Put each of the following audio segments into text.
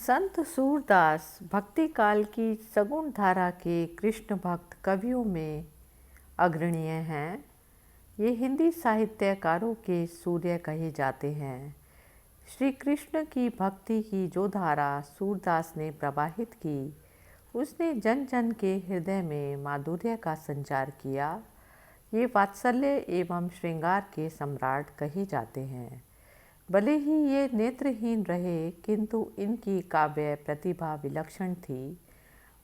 संत सूरदास भक्ति काल की सगुण धारा के कृष्ण भक्त कवियों में अग्रणीय हैं। ये हिंदी साहित्यकारों के सूर्य कहे जाते हैं। श्री कृष्ण की भक्ति की जो धारा सूरदास ने प्रवाहित की, उसने जन जन के हृदय में माधुर्य का संचार किया। ये वात्सल्य एवं श्रृंगार के सम्राट कहे जाते हैं। भले ही ये नेत्रहीन रहे, किंतु इनकी काव्य प्रतिभा विलक्षण थी।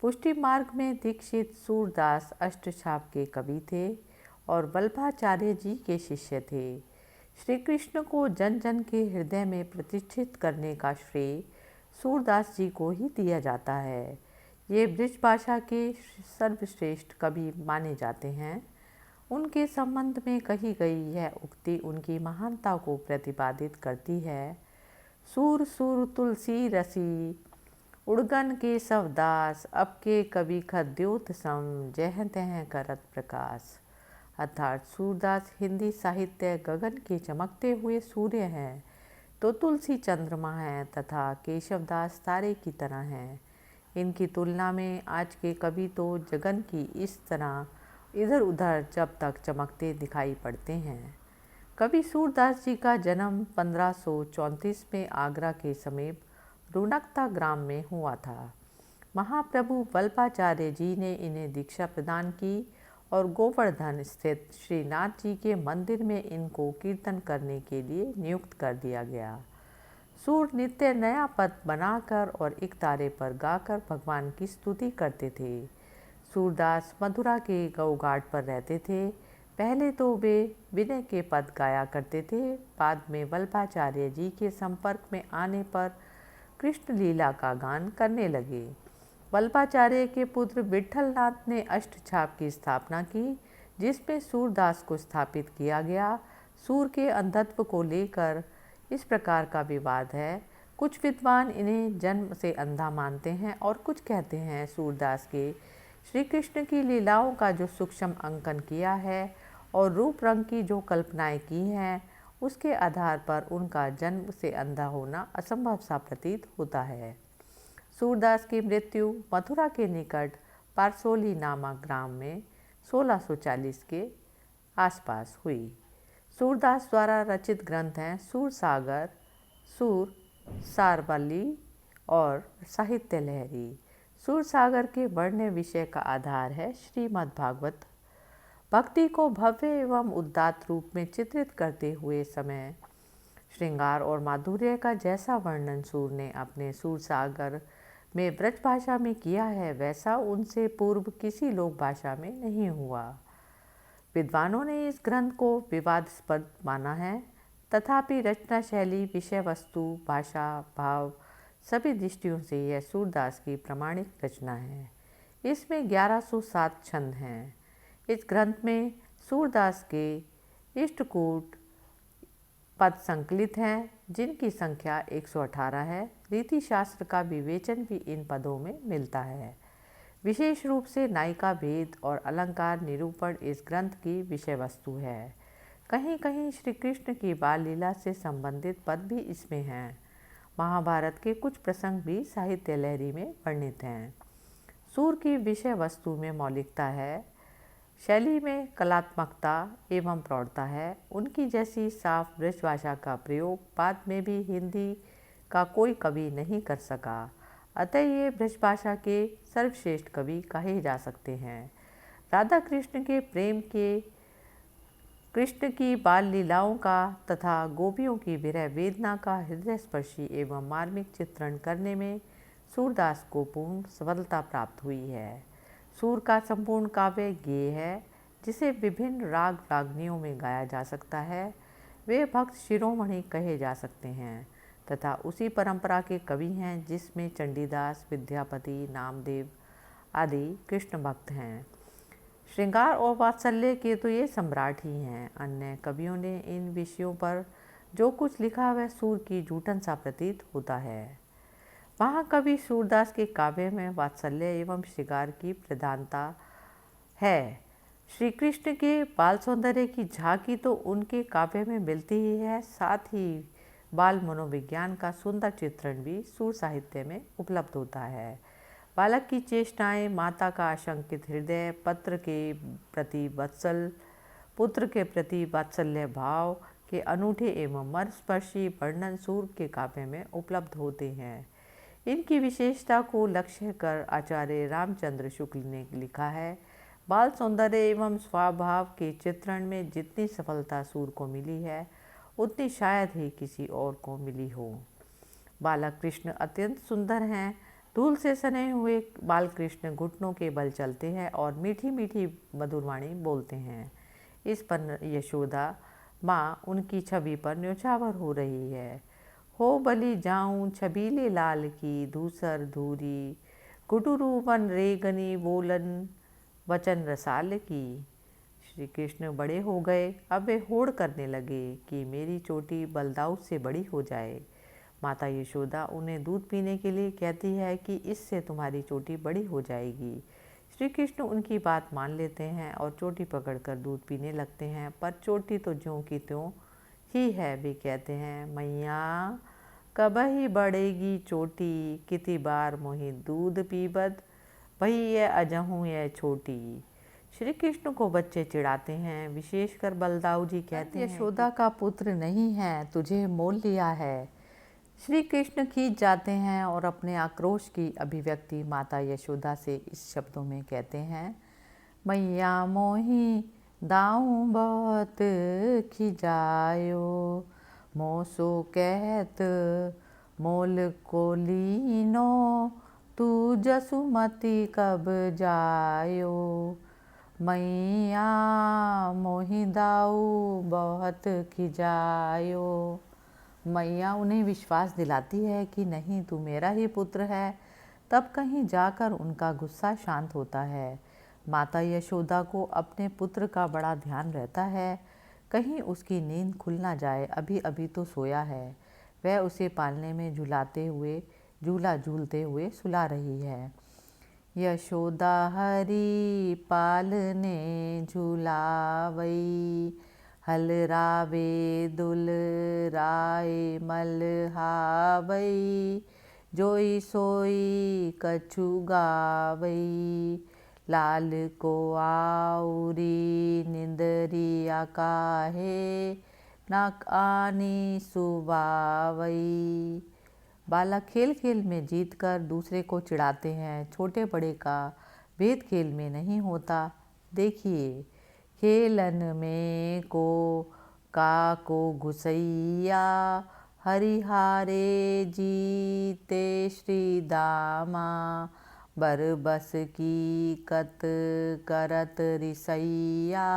पुष्टि मार्ग में दीक्षित सूरदास अष्टछाप के कवि थे और वल्लभाचार्य जी के शिष्य थे। श्री कृष्ण को जन जन के हृदय में प्रतिष्ठित करने का श्रेय सूरदास जी को ही दिया जाता है। ये ब्रज भाषा के सर्वश्रेष्ठ कवि माने जाते हैं। उनके संबंध में कही गई यह उक्ति उनकी महानता को प्रतिपादित करती है। सूर सूर तुलसी रसी, उड़गन के सवदास, अब के कवि खद्योत सम, जह तह करत प्रकाश। अर्थात सूरदास हिंदी साहित्य गगन के चमकते हुए सूर्य हैं, तो तुलसी चंद्रमा हैं तथा केशवदास तारे की तरह हैं। इनकी तुलना में आज के कवि तो जगन की इस तरह इधर उधर जब तक चमकते दिखाई पड़ते हैं। कवि सूरदास जी का जन्म 1534 में आगरा के समीप रुनकता ग्राम में हुआ था। महाप्रभु वल्लभाचार्य जी ने इन्हें दीक्षा प्रदान की और गोवर्धन स्थित श्रीनाथ जी के मंदिर में इनको कीर्तन करने के लिए नियुक्त कर दिया गया। सूर नित्य नया पद बनाकर और एक तारे पर गाकर भगवान की स्तुति करते थे। सूरदास मथुरा के गौघाट पर रहते थे। पहले तो वे विनय के पद गाया करते थे, बाद में वल्लभाचार्य जी के संपर्क में आने पर कृष्ण लीला का गान करने लगे। वल्लभाचार्य के पुत्र विट्ठलनाथ ने अष्टछाप की स्थापना की, जिसमें सूरदास को स्थापित किया गया। सूर के अंधत्व को लेकर इस प्रकार का विवाद है। कुछ विद्वान इन्हें जन्म से अंधा मानते हैं और कुछ कहते हैं सूरदास के श्री कृष्ण की लीलाओं का जो सूक्ष्म अंकन किया है और रूप रंग की जो कल्पनाएं की हैं, उसके आधार पर उनका जन्म से अंधा होना असंभव सा प्रतीत होता है। सूरदास की मृत्यु मथुरा के निकट पारसोली नामक ग्राम में 1640 के आसपास हुई। सूरदास द्वारा रचित ग्रंथ हैं सूरसागर, सूर सारवली और साहित्य लहरी। सूरसागर के वर्ण्य विषय का आधार है श्रीमद् भागवत। भक्ति को भव्य एवं उदात्त रूप में चित्रित करते हुए समय श्रृंगार और माधुर्य का जैसा वर्णन सूर ने अपने सूरसागर में ब्रज भाषा में किया है, वैसा उनसे पूर्व किसी लोक भाषा में नहीं हुआ। विद्वानों ने इस ग्रंथ को विवादास्पद माना है, तथापि रचना शैली, विषय वस्तु, भाषा, भाव सभी दृष्टियों से यह सूरदास की प्रमाणिक रचना है। इसमें 1107 छंद हैं। इस ग्रंथ में सूरदास के इष्टकूट पद संकलित हैं, जिनकी संख्या 118 है। रीति शास्त्र का विवेचन भी इन पदों में मिलता है। विशेष रूप से नायिका भेद और अलंकार निरूपण इस ग्रंथ की विषय वस्तु है। कहीं कहीं श्री कृष्ण की बाल लीला से संबंधित पद भी इसमें हैं। महाभारत के कुछ प्रसंग भी साहित्य लहरी में वर्णित हैं। सूर की विषय वस्तु में मौलिकता है, शैली में कलात्मकता एवं प्रौढ़ता है। उनकी जैसी साफ ब्रजभाषा का प्रयोग बाद में भी हिंदी का कोई कवि नहीं कर सका। अतः ये ब्रजभाषा के सर्वश्रेष्ठ कवि कहे जा सकते हैं। राधा कृष्ण के प्रेम के, कृष्ण की बाल लीलाओं का तथा गोपियों की विरह वेदना का हृदय स्पर्शी एवं मार्मिक चित्रण करने में सूरदास को पूर्ण सफलता प्राप्त हुई है। सूर का संपूर्ण काव्य गेय है, जिसे विभिन्न राग रागनियों में गाया जा सकता है। वे भक्त शिरोमणि कहे जा सकते हैं तथा उसी परंपरा के कवि हैं जिसमें चंडीदास, विद्यापति, नामदेव आदि कृष्ण भक्त हैं। श्रृंगार और वात्सल्य के तो ये सम्राट ही हैं। अन्य कवियों ने इन विषयों पर जो कुछ लिखा वह सूर की जूठन सा प्रतीत होता है। महाकवि सूरदास के काव्य में वात्सल्य एवं श्रृंगार की प्रधानता है। श्री कृष्ण के बाल सौंदर्य की झांकी तो उनके काव्य में मिलती ही है, साथ ही बाल मनोविज्ञान का सुंदर चित्रण भी सूर साहित्य में उपलब्ध होता है। बालक की चेष्टाएं, माता का आशंकित हृदय, पुत्र के प्रति वात्सल्य भाव के अनूठे एवं मर्मस्पर्शी वर्णन सूर के काव्य में उपलब्ध होते हैं। इनकी विशेषता को लक्ष्य कर आचार्य रामचंद्र शुक्ल ने लिखा है, बाल सौंदर्य एवं स्वभाव के चित्रण में जितनी सफलता सूर को मिली है उतनी शायद ही किसी और को मिली हो। बालक कृष्ण अत्यंत सुंदर हैं। धूल से सने हुए बाल कृष्ण घुटनों के बल चलते हैं और मीठी मीठी मधुरवाणी बोलते हैं। इस पर यशोदा माँ उनकी छवि पर न्योछावर हो रही है। हो बलि जाऊं छबीले लाल की धूसर धूरी, गुटुरु वन रेगनी बोलन वचन रसाल की। श्री कृष्ण बड़े हो गए, अब वे होड़ करने लगे कि मेरी चोटी बलदाऊ से बड़ी हो जाए। माता यशोदा उन्हें दूध पीने के लिए कहती है कि इससे तुम्हारी चोटी बड़ी हो जाएगी। श्री कृष्ण उनकी बात मान लेते हैं और चोटी पकड़कर दूध पीने लगते हैं, पर चोटी तो ज्यों की त्यों ही है। वे कहते हैं, मैया कब ही बढ़ेगी चोटी, कितनी बार मोहि दूध पीबद, भई ये अजहूँ यह छोटी। श्री कृष्ण को बच्चे चिढ़ाते हैं, विशेषकर बलदाऊ जी कहते हैं, यशोदा का पुत्र नहीं है, तुझे मोल लिया है। श्री कृष्ण खींच जाते हैं और अपने आक्रोश की अभिव्यक्ति माता यशोदा से इस शब्दों में कहते हैं, मैया मोही दाऊँ बहुत खिजायो, मोसो कहत मोल को लीनो, तू जसुमती कब जायो। मैया मोहि दाऊ बहुत खिजायो। मैया उन्हें विश्वास दिलाती है कि नहीं, तू मेरा ही पुत्र है। तब कहीं जाकर उनका गुस्सा शांत होता है। माता यशोदा को अपने पुत्र का बड़ा ध्यान रहता है, कहीं उसकी नींद खुल ना जाए, अभी अभी तो सोया है। वह उसे पालने में झूला झूलते हुए सुला रही है। यशोदा हरी पालने झुलावई, हलरावे दुलराए मलहावई, जोई सोई कछु गावई, लाल को आउरी निंदरिया काहे, नाक आनी सुबावई। बालक खेल खेल में जीतकर दूसरे को चिढ़ाते हैं। छोटे बड़े का भेद खेल में नहीं होता। देखिए, खेलन में को घुसैया, हरिहारे जीते श्री दामा, बरबस की कत करत रिसैया।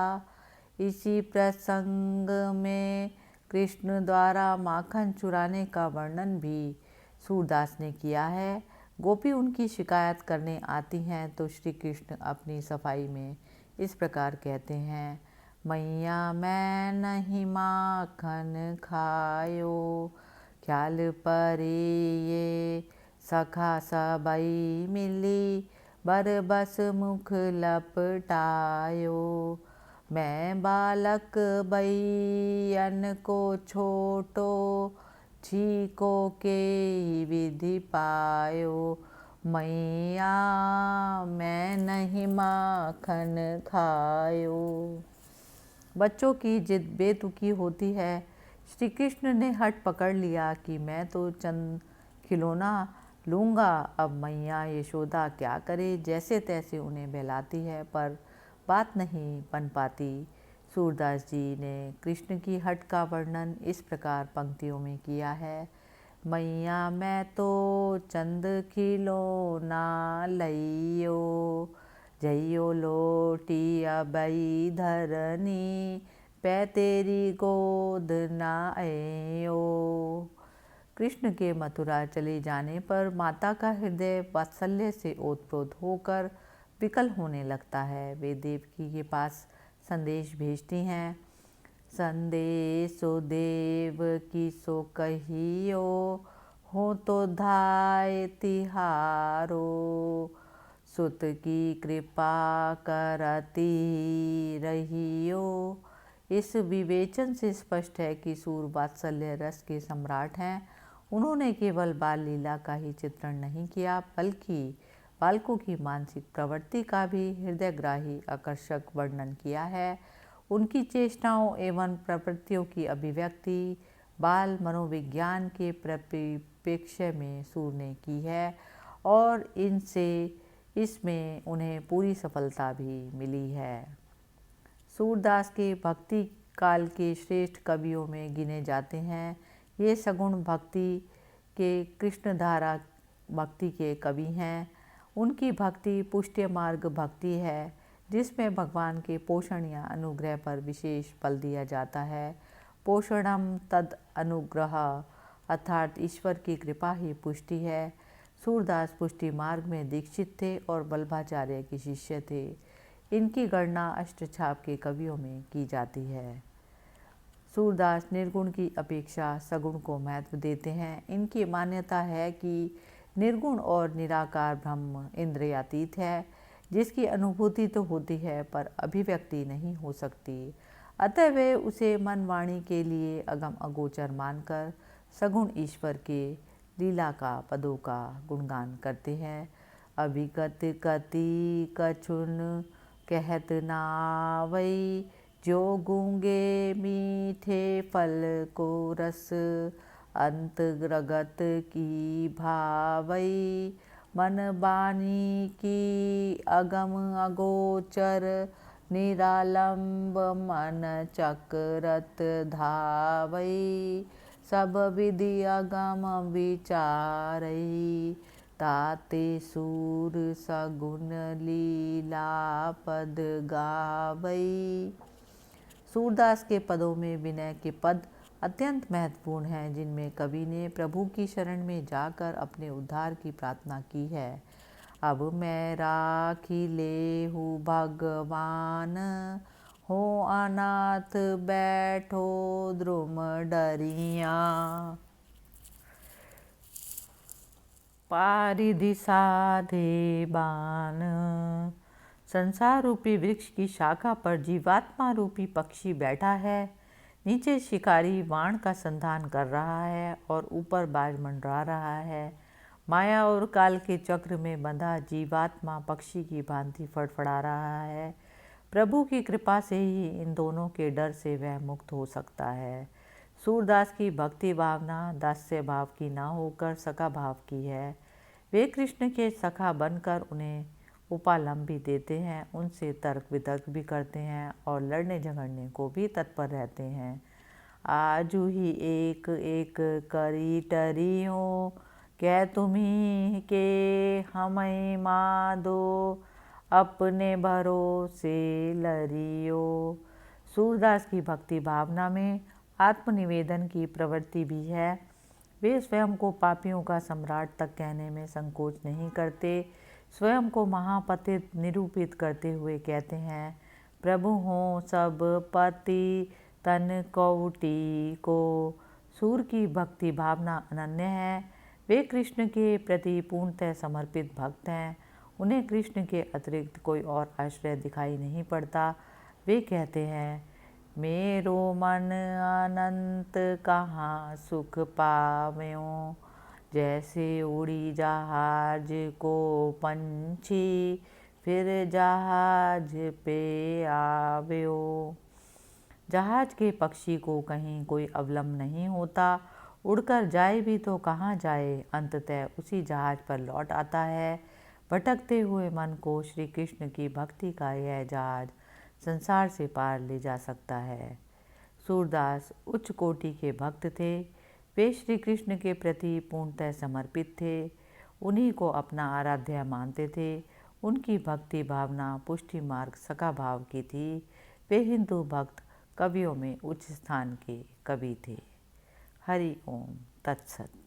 इसी प्रसंग में कृष्ण द्वारा माखन चुराने का वर्णन भी सूरदास ने किया है। गोपी उनकी शिकायत करने आती हैं तो श्री कृष्ण अपनी सफाई में इस प्रकार कहते हैं, मैया मैं नहीं माखन खायो, ख्याल परे ये सखा सबई मिली, बरबस मुख लपटायो। मैं बालक बैयन को छोटो, छीको के विधि पायो। मैया मैं नहीं माखन खायो। बच्चों की जिद बेतुकी होती है। श्री कृष्ण ने हठ पकड़ लिया कि मैं तो चंद खिलौना लूँगा। अब मैया यशोदा क्या करे, जैसे तैसे उन्हें बहलाती है, पर बात नहीं बन पाती। सूरदास जी ने कृष्ण की हठ का वर्णन इस प्रकार पंक्तियों में किया है, मैया मैं तो चंद खिलौना लइयो, जइयो लोटी अबई धरनी, पै तेरी गोद ना आयो। कृष्ण के मथुरा चले जाने पर माता का हृदय वात्सल्य से ओतप्रोत होकर विकल होने लगता है। वे देवकी के पास संदेश भेजती हैं, संदेशो देव की सो कहियो, हो तो धाय तिहारो, सुत की कृपा करती रहियो, इस विवेचन से स्पष्ट है कि सूर वात्सल्य रस के सम्राट हैं। उन्होंने केवल बाल लीला का ही चित्रण नहीं किया, बल्कि बालकों की मानसिक प्रवृत्ति का भी हृदयग्राही आकर्षक वर्णन किया है। उनकी चेष्टाओं एवं प्रवृत्तियों की अभिव्यक्ति बाल मनोविज्ञान के परिप्रेक्ष्य में सूर ने की है और इसमें उन्हें पूरी सफलता भी मिली है। सूरदास के भक्ति काल के श्रेष्ठ कवियों में गिने जाते हैं। ये सगुण भक्ति के कृष्णधारा भक्ति के कवि हैं। उनकी भक्ति पुष्टि मार्ग भक्ति है, जिसमें भगवान के पोषण या अनुग्रह पर विशेष बल दिया जाता है। पोषणम तद अनुग्रह अर्थात ईश्वर की कृपा ही पुष्टि है। सूरदास पुष्टि मार्ग में दीक्षित थे और वल्लभाचार्य के शिष्य थे। इनकी गणना अष्टछाप के कवियों में की जाती है। सूरदास निर्गुण की अपेक्षा सगुण को महत्व देते हैं। इनकी मान्यता है कि निर्गुण और निराकार ब्रह्म इंद्रियातीत है, जिसकी अनुभूति तो होती है पर अभिव्यक्ति नहीं हो सकती। अतः वे उसे मन वाणी के लिए अगम अगोचर मानकर सगुण ईश्वर के लीला का पदों का गुणगान करते हैं। अभिगत कति कछुन कहत नावई, जो गूंगे मीठे फल को रस, अंतर्गत की भावई, मन बानी की अगम अगोचर, निरालंब मन चक्रत धावई, सब विधि अगम विचारई, ताते सूर सगुन लीला पद गावई। सूरदास के पदों में विनय के पद अत्यंत महत्वपूर्ण हैं, जिनमें कवि ने प्रभु की शरण में जाकर अपने उद्धार की प्रार्थना की है। अब मैं राखी लेहु भगवान, हो अनाथ बैठो द्रुम डरिया, पारिधि साधे बान। संसार रूपी वृक्ष की शाखा पर जीवात्मा रूपी पक्षी बैठा है। नीचे शिकारी वाण का संधान कर रहा है और ऊपर बाज मंडरा रहा है। माया और काल के चक्र में बंधा जीवात्मा पक्षी की भांति फड़फड़ा रहा है। प्रभु की कृपा से ही इन दोनों के डर से वह मुक्त हो सकता है। सूरदास की भक्ति भावना दास्य भाव की ना होकर सखा भाव की है। वे कृष्ण के सखा बनकर उन्हें उपालंब भी देते हैं, उनसे तर्क वितर्क भी करते हैं और लड़ने झगड़ने को भी तत्पर रहते हैं। आजू ही एक एक करी टरियो, कह तुम्ही के हमें मादो, अपने भरोसे लरियो। सूरदास की भक्ति भावना में आत्मनिवेदन की प्रवृत्ति भी है। वे स्वयं को पापियों का सम्राट तक कहने में संकोच नहीं करते। स्वयं को महापतित निरूपित करते हुए कहते हैं, प्रभु हो सब पति तन कौटी को। सूर की भक्ति भावना अनन्य है। वे कृष्ण के प्रति पूर्णतः समर्पित भक्त हैं। उन्हें कृष्ण के अतिरिक्त कोई और आश्रय दिखाई नहीं पड़ता। वे कहते हैं, मेरो मन अनंत कहाँ सुख पाव्यों, जैसे उड़ी जहाज को पंछी, फिर जहाज पे आव्यो। जहाज के पक्षी को कहीं कोई अवलंब नहीं होता। उड़कर जाए भी तो कहाँ जाए, अंततः उसी जहाज पर लौट आता है। भटकते हुए मन को श्री कृष्ण की भक्ति का यह जहाज संसार से पार ले जा सकता है। सूरदास उच्च कोटि के भक्त थे। वे श्री कृष्ण के प्रति पूर्णतः समर्पित थे। उन्हीं को अपना आराध्य मानते थे। उनकी भक्ति भावना पुष्टि मार्ग सखा भाव की थी। वे हिंदू भक्त कवियों में उच्च स्थान के कवि थे। हरि ओम तत्सत।